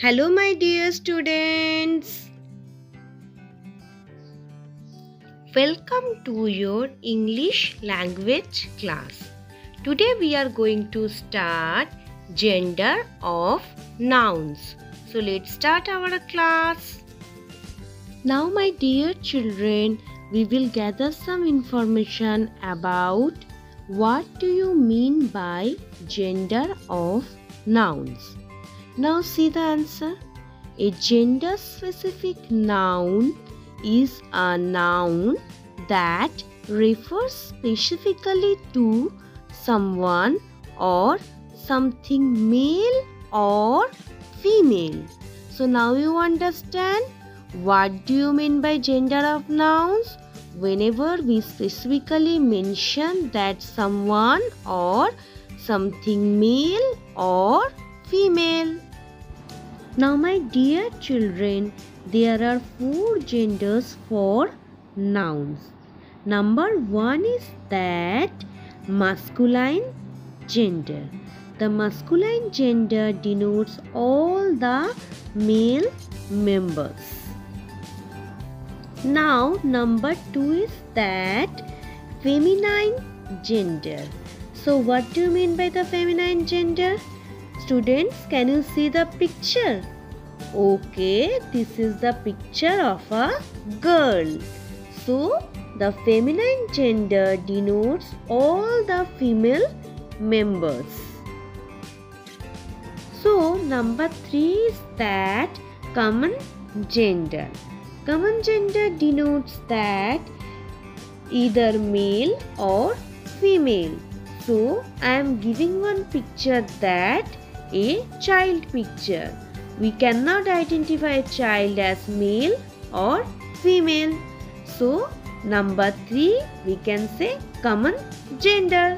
Hello, my dear students. Welcome to your English language class. Today we are going to start gender of nouns. So let's start our class. Now, my dear children, we will gather some information about what do you mean by gender of nouns. Now see the answer. A gender-specific noun is a noun that refers specifically to someone or something male or female. So now you understand what do you mean by gender of nouns? Whenever we specifically mention that someone or something male or female. Now, my dear children, there are 4 genders for nouns. Number 1 is that masculine gender. The masculine gender denotes all the male members. Now, number 2 is that feminine gender. So, what do you mean by the feminine gender? Students, can you see the picture? Okay, this is the picture of a girl. So, the feminine gender denotes all the female members. So, number 3 is that common gender. Common gender denotes that either male or female. So, I am giving one picture that a child picture. We cannot identify a child as male or female. So, number 3 we can say common gender.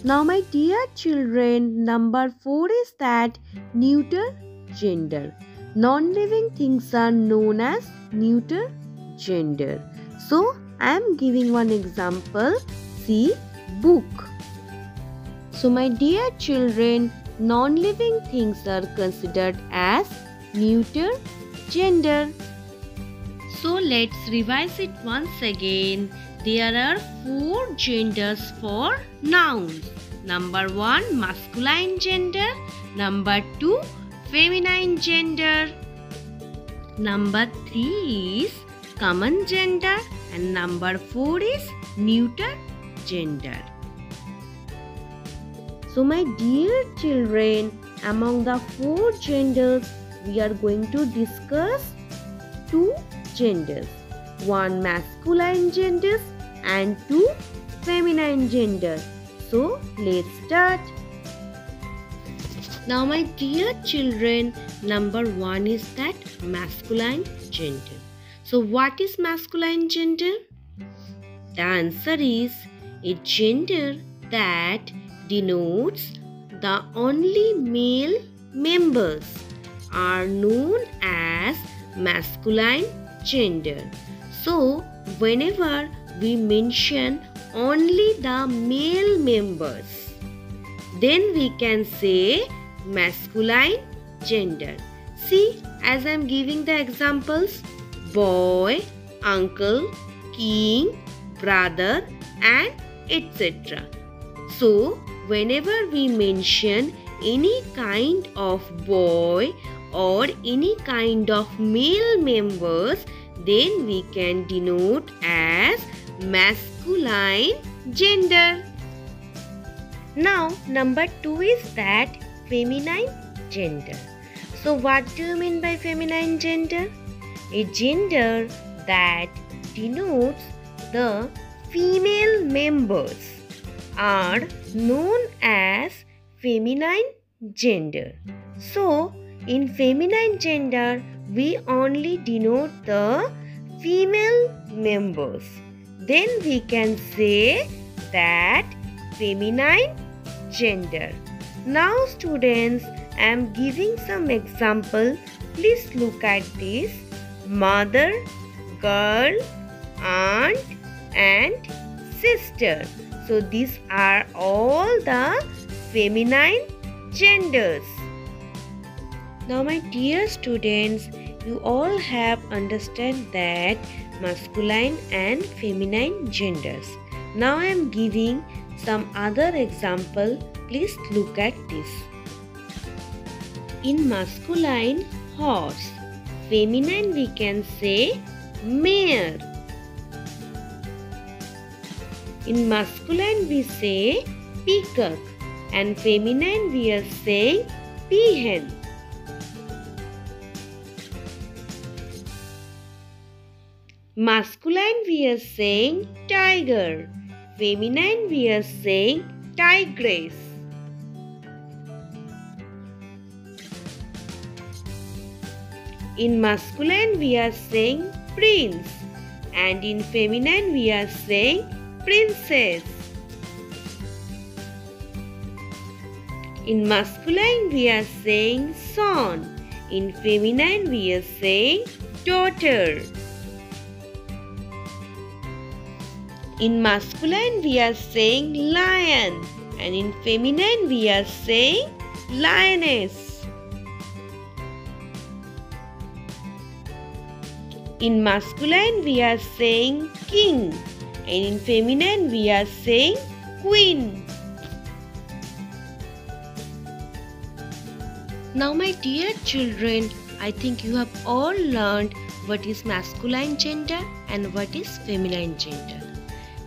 Now, my dear children, number 4 is that neuter gender. Non-living things are known as neuter gender. So, I am giving one example. See, book. So, my dear children, non-living things are considered as neuter gender. So, let's revise it once again. There are 4 genders for nouns. Number 1, masculine gender. Number 2, feminine gender. Number 3 is common gender. And number 4 is neuter gender. So, my dear children, among the 4 genders, we are going to discuss 2 genders. 1 masculine gender and 2 feminine gender. So, let's start. Now, my dear children, number 1 is that masculine gender. So, what is masculine gender? The answer is a gender that denotes the only male members are known as masculine gender. So, whenever we mention only the male members, then we can say masculine gender. See, as I am giving the examples, boy, uncle, king, brother, and etc. So, whenever we mention any kind of boy or any kind of male members, then we can denote as masculine gender. Now, number 2 is that feminine gender. So, what do you mean by feminine gender? A gender that denotes the female members are known as feminine gender. So, in feminine gender, we only denote the female members. Then we can say that feminine gender. Now, students, I am giving some example. Please look at this. Mother, girl, aunt, and sister. So these are all the feminine genders. Now my dear students, you all have understand that masculine and feminine genders. Now I am giving some other example. Please look at this. In masculine, horse. Feminine we can say mare. In masculine we say peacock and feminine we are saying peahen. Masculine we are saying tiger. Feminine we are saying tigress. In masculine we are saying prince and in feminine we are saying princess. In masculine we are saying son. In feminine we are saying daughter. In masculine we are saying lion and in feminine we are saying lioness. In masculine we are saying king and in feminine we are saying queen. Now my dear children, I think you have all learned what is masculine gender and what is feminine gender.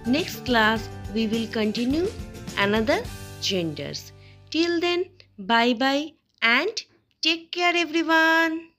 Next class we will continue another genders. Till then, bye bye and take care everyone.